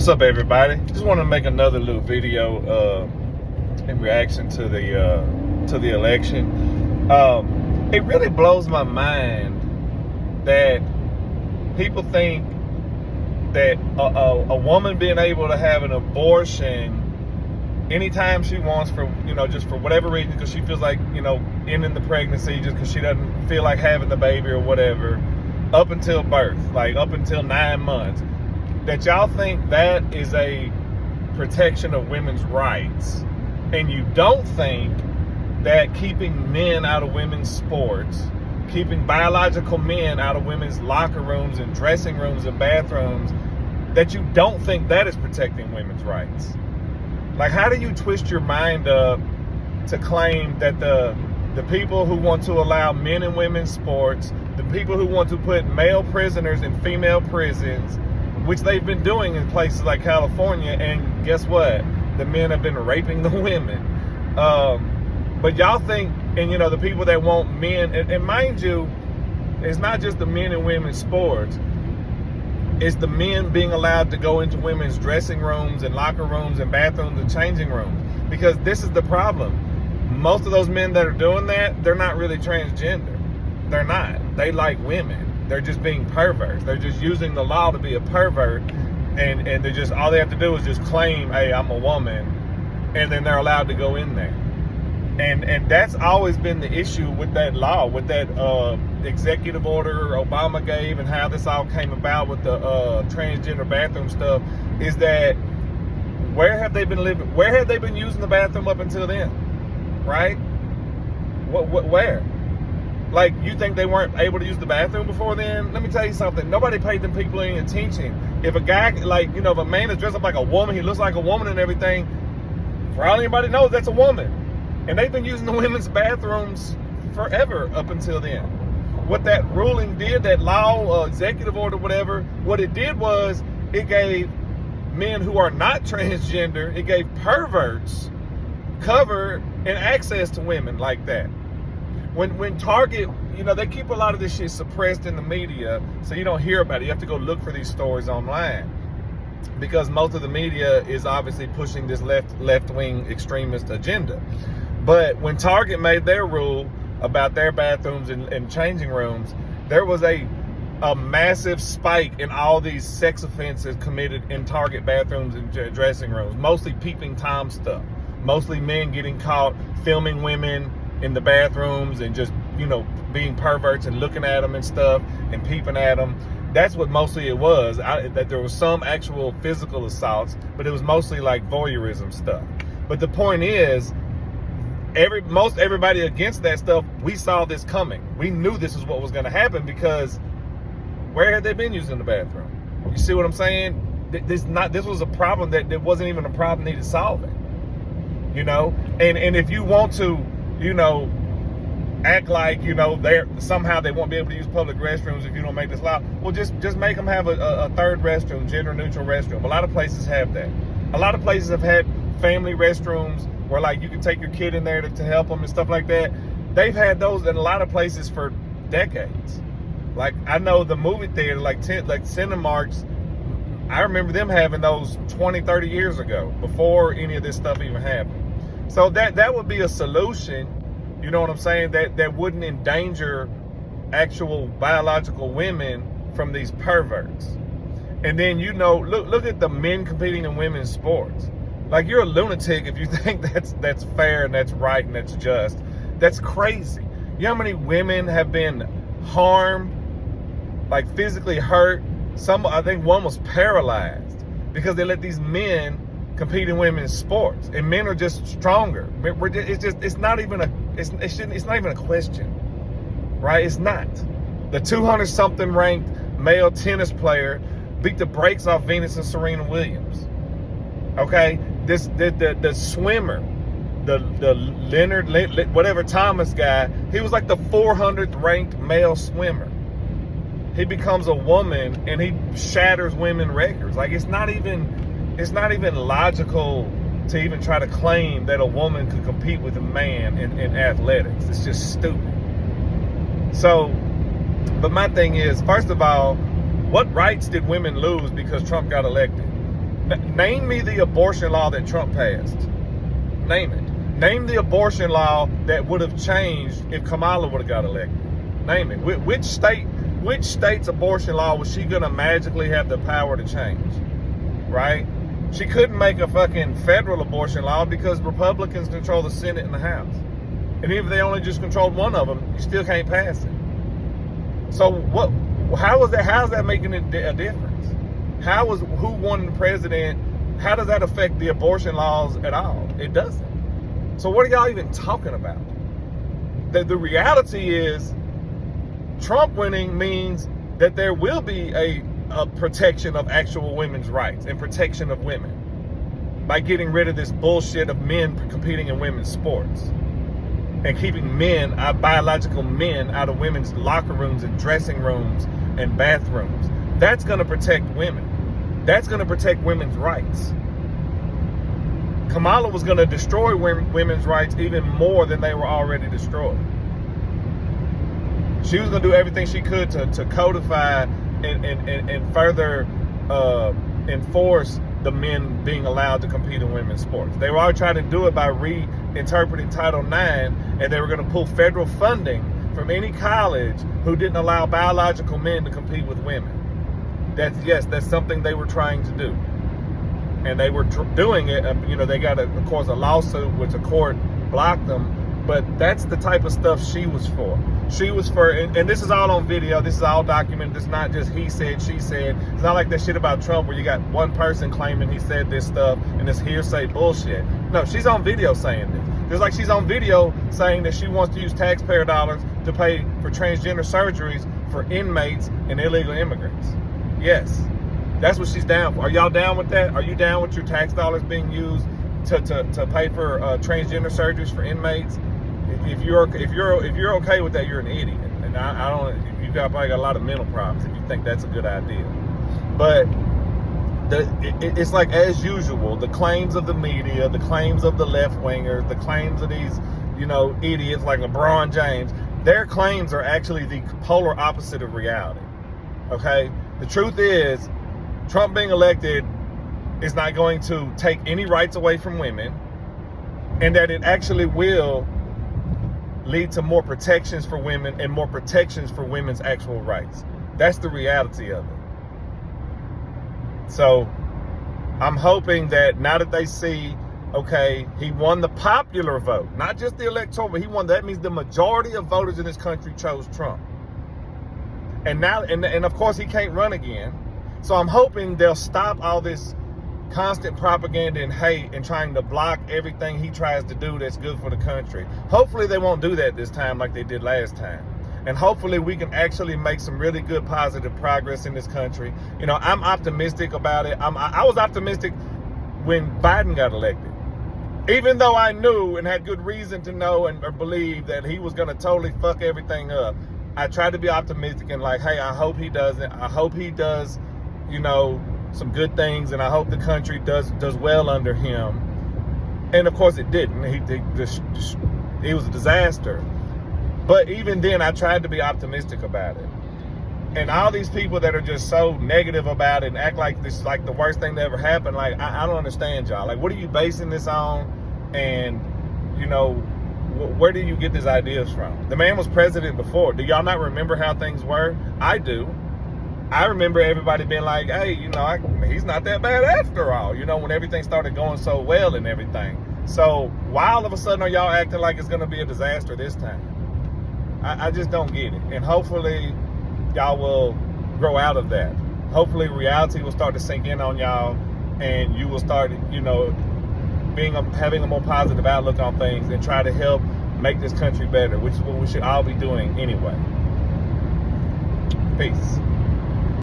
What's up, everybody? Just want to make another little video in reaction to the election. It really blows my mind that people think that a woman being able to have an abortion anytime she wants, for just for whatever reason, because she feels like ending the pregnancy, just because she doesn't feel like having the baby or whatever, up until birth, like up until 9 months, that y'all think that is a protection of women's rights, and you don't think that keeping men out of women's sports, keeping biological men out of women's locker rooms and dressing rooms and bathrooms, that you don't think that is protecting women's rights. Like, how do you twist your mind up to claim that the people who want to allow men and women's sports, the people who want to put male prisoners in female prisons, which they've been doing in places like California, and guess what? The men have been raping the women. But y'all think, and the people that want men, and mind you, it's not just the men and women's sports. It's the men being allowed to go into women's dressing rooms and locker rooms and bathrooms and changing rooms. Because this is the problem. Most of those men that are doing that, they're not really transgender. They're not. They like women. They're just being perverts. They're just using the law to be a pervert, and they're just, all they have to do is just claim, hey, I'm a woman, and then they're allowed to go in there. And that's always been the issue with that law, with that executive order Obama gave, and how this all came about with the transgender bathroom stuff, is that where have they been living? Where have they been using the bathroom up until then? Right? Where? Like, you think they weren't able to use the bathroom before then? Let me tell you something. Nobody paid them people any attention. If a guy, like, if a man is dressed up like a woman, he looks like a woman and everything, for all anybody knows, that's a woman. And they've been using the women's bathrooms forever up until then. What that ruling did, that law, executive order, whatever, what it did was it gave men who are not transgender, it gave perverts cover and access to women like that. When Target, they keep a lot of this shit suppressed in the media, so you don't hear about it. You have to go look for these stories online, because most of the media is obviously pushing this left-wing extremist agenda. But when Target made their rule about their bathrooms and changing rooms, there was a massive spike in all these sex offenses committed in Target bathrooms and dressing rooms, mostly peeping Tom stuff, mostly men getting caught filming women in the bathrooms and just, being perverts and looking at them and stuff and peeping at them. That's what mostly it was. That there was some actual physical assaults, but it was mostly like voyeurism stuff. But the point is, most everybody against that stuff, we saw this coming. We knew this is what was going to happen, because where had they been using the bathroom? You see what I'm saying? This was a problem that wasn't even a problem needed solving. And if you want to, act like, somehow they won't be able to use public restrooms if you don't make this law, well, just make them have a third restroom, gender neutral restroom. A lot of places have that. A lot of places have had family restrooms where, like, you can take your kid in there to help them and stuff like that. They've had those in a lot of places for decades. Like, I know the movie theater, like Cinemarks, I remember them having those 20, 30 years ago, before any of this stuff even happened. So that would be a solution, you know what I'm saying, that wouldn't endanger actual biological women from these perverts. And then, look at the men competing in women's sports. Like, you're a lunatic if you think that's fair and that's right and that's just. That's crazy. You know how many women have been harmed, like physically hurt? I think one was paralyzed because they let these men compete in women's sports, and men are just stronger. It's not even a question, right? It's not. The 200-something ranked male tennis player beat the brakes off Venus and Serena Williams. Okay, the swimmer, the Leonard whatever Thomas guy, he was like the 400th ranked male swimmer. He becomes a woman and he shatters women records. Like, it's not even logical to even try to claim that a woman could compete with a man in athletics. It's just stupid. So, but my thing is, first of all, what rights did women lose because Trump got elected? Name me the abortion law that Trump passed. Name it. Name the abortion law that would have changed if Kamala would have got elected. Name it. Which state's abortion law was she going to magically have the power to change? Right? She couldn't make a fucking federal abortion law because Republicans control the Senate and the House. And even if they only just controlled one of them, you still can't pass it. So how is that making a difference? Who won the president? How does that affect the abortion laws at all? It doesn't. So what are y'all even talking about? The reality is Trump winning means that there will be a protection of actual women's rights and protection of women by getting rid of this bullshit of men competing in women's sports and keeping biological men out of women's locker rooms and dressing rooms and bathrooms. That's going to protect women. That's going to protect women's rights. Kamala was going to destroy women's rights even more than they were already destroyed. She was going to do everything she could to codify and further enforce the men being allowed to compete in women's sports. They were already trying to do it by reinterpreting Title IX, and they were going to pull federal funding from any college who didn't allow biological men to compete with women. That's something they were trying to do. And they were doing it. They got, of course, a lawsuit, which the court blocked them. But that's the type of stuff she was for. She was for, and this is all on video. This is all documented. It's not just he said, she said. It's not like that shit about Trump where you got one person claiming he said this stuff and it's hearsay bullshit. No, she's on video saying this. Just like she's on video saying that she wants to use taxpayer dollars to pay for transgender surgeries for inmates and illegal immigrants. Yes. That's what she's down for. Are y'all down with that? Are you down with your tax dollars being used to pay for transgender surgeries for inmates? If you're okay with that, you're an idiot. And I don't. You probably got a lot of mental problems if you think that's a good idea. But it's like, as usual, the claims of the media, the claims of the left wingers, the claims of these idiots like LeBron James. Their claims are actually the polar opposite of reality. Okay, the truth is, Trump being elected is not going to take any rights away from women, and that it actually will lead to more protections for women and more protections for women's actual rights. That's the reality of it. So I'm hoping that now that they see, okay, he won the popular vote, not just the electoral, but he won. That means the majority of voters in this country chose Trump. And now, and of course, he can't run again. So I'm hoping they'll stop all this constant propaganda and hate and trying to block everything he tries to do that's good for the country. Hopefully they won't do that this time like they did last time. And hopefully we can actually make some really good positive progress in this country. I'm optimistic about it. I was optimistic when Biden got elected. Even though I knew and had good reason to know and believe that he was going to totally fuck everything up, I tried to be optimistic and like, hey, I hope he doesn't. I hope he does some good things, and I hope the country does well under him. And of course it didn't. It was a disaster. But even then, I tried to be optimistic about it. And all these people that are just so negative about it and act like this is like the worst thing that ever happened, like, I don't understand y'all. Like, what are you basing this on? And, where do you get these ideas from? The man was president before. Do y'all not remember how things were? I do. I remember everybody being like, hey, he's not that bad after all, when everything started going so well and everything. So why all of a sudden are y'all acting like it's going to be a disaster this time? I just don't get it. And hopefully y'all will grow out of that. Hopefully reality will start to sink in on y'all, and you will start, having a more positive outlook on things and try to help make this country better, which is what we should all be doing anyway. Peace.